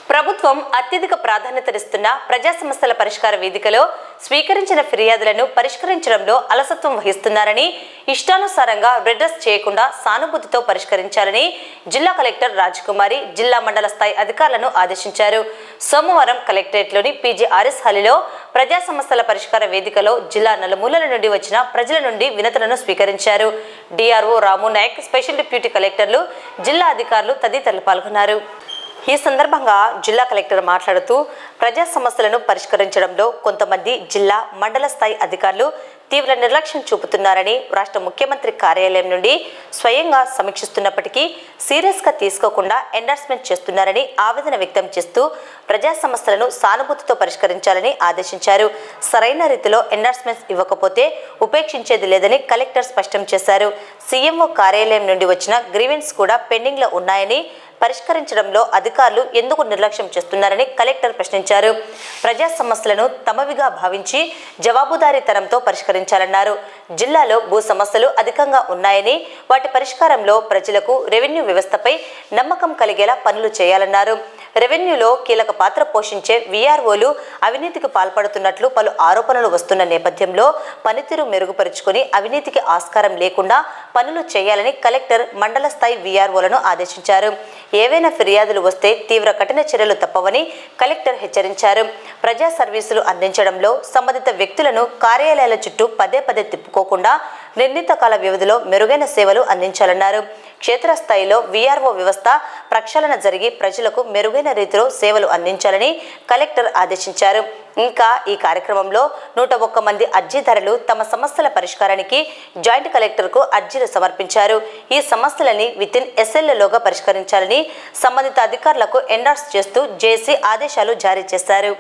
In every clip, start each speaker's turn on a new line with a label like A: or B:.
A: ప్రభుత్వం అత్యధిక ప్రాధాన్యతనిస్తున్న ప్రజా సమస్యల పరిష్కార వేదికలో స్వీకరించిన ఫిర్యాదులను పరిష్కరించడంలో అలసత్వం వహిస్తున్నారని, ఇష్టానుసారంగా రెడ్రెస్ చేయకుండా సానుభూతితో పరిష్కరించాలని జిల్లా కలెక్టర్ రాజకుమారి జిల్లా మండల స్థాయి అధికారులను ఆదేశించారు. సోమవారం కలెక్టరేట్లోని పీజీఆర్ఎస్ హాలులో ప్రజా సమస్యల పరిష్కార వేదికలో జిల్లా నలుమూలల నుండి వచ్చిన ప్రజల నుండి వినతులను స్వీకరించారు. డిఆర్ఓ రాము నాయక్, స్పెషల్ డిప్యూటీ కలెక్టర్లు, జిల్లా అధికారులు తదితరులు పాల్గొన్నారు. ఈ సందర్భంగా జిల్లా కలెక్టర్ మాట్లాడుతూ ప్రజా సమస్యలను పరిష్కరించడంలో కొంతమంది జిల్లా మండల స్థాయి అధికారులు తీవ్ర నిర్లక్ష్యం చూపుతున్నారని, రాష్ట్ర ముఖ్యమంత్రి కార్యాలయం నుండి స్వయంగా సమీక్షిస్తున్నప్పటికీ సీరియస్గా తీసుకోకుండా ఎండార్స్మెంట్ చేస్తున్నారని ఆవేదన వ్యక్తం చేస్తూ ప్రజా సమస్యలను సానుభూతితో పరిష్కరించాలని ఆదేశించారు. సరైన రీతిలో ఎండార్స్మెంట్స్ ఇవ్వకపోతే ఉపేక్షించేది లేదని కలెక్టర్ స్పష్టం చేశారు. సీఎంఓ కార్యాలయం నుండి వచ్చిన గ్రీవెన్స్ కూడా పెండింగ్లో ఉన్నాయని, పరిష్కరించడంలో అధికారులు ఎందుకు నిర్లక్ష్యం చేస్తున్నారని కలెక్టర్ ప్రశ్నించారు. ప్రజా సమస్యలను తమవిగా భావించి జవాబుదారీతనంతో పరిష్కరించాలన్నారు. జిల్లాలో భూ సమస్యలు అధికంగా ఉన్నాయని, వాటి పరిష్కారంలో ప్రజలకు రెవెన్యూ వ్యవస్థపై నమ్మకం కలిగేలా పనులు చేయాలన్నారు. రెవెన్యూలో కీలక పాత్ర పోషించే వీఆర్ఓలు అవినీతికి పాల్పడుతున్నట్లు పలు ఆరోపణలు వస్తున్న నేపథ్యంలో పనితీరు మెరుగుపరుచుకుని అవినీతికి ఆస్కారం లేకుండా పనులు చేయాలని కలెక్టర్ మండల స్థాయి వీఆర్ఓలను ఆదేశించారు. ఏవైనా ఫిర్యాదులు వస్తే తీవ్ర కఠిన చర్యలు తప్పవని కలెక్టర్ హెచ్చరించారు. ప్రజా సర్వీసులు అందించడంలో సంబంధిత వ్యక్తులను కార్యాలయాల చుట్టూ పదే తిప్పుకోకుండా నిర్ణీత కాల వ్యవధిలో మెరుగైన సేవలు అందించాలన్నారు. క్షేత్రస్థాయిలో వీఆర్ఓ వ్యవస్థ ప్రక్షాళన జరిగి ప్రజలకు మెరుగైన రీతిలో సేవలు అందించాలని కలెక్టర్ ఆదేశించారు. ఇంకా ఈ కార్యక్రమంలో 101 మంది అర్జీదారులు తమ సమస్యల పరిష్కారానికి జాయింట్ కలెక్టర్కు అర్జీలు సమర్పించారు. ఈ సమస్యలని వితిన్ ఎస్ఎల్లోగా పరిష్కరించాలని సంబంధిత అధికారులకు ఎండార్స్ చేస్తూ జేసీ ఆదేశాలు జారీ చేశారు.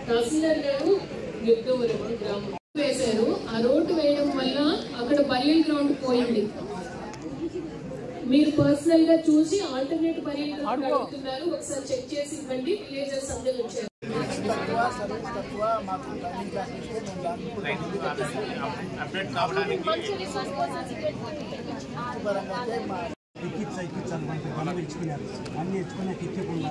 B: తహసీల్దార్ గారు యుద్ధవరం గ్రామం వేశారు. ఆ రోడ్డు వేయడం వల్ల అక్కడ బరియల్ గ్రౌండ్ పోయింది. మీరు పర్సనల్ గా చూసి ఆల్టర్నేట్ బరియల్ గ్రౌండ్ అడుగుతున్నారు. ఒకసారి చెక్ చేసి ఇవ్వండి. విలేజర్స్ అందరూ వచ్చారు.
C: ఎక్కించాలి అన్నీ ఇచ్చుకున్నారు. అన్నీ ఇచ్చుకున్నాక ఎక్కకుండా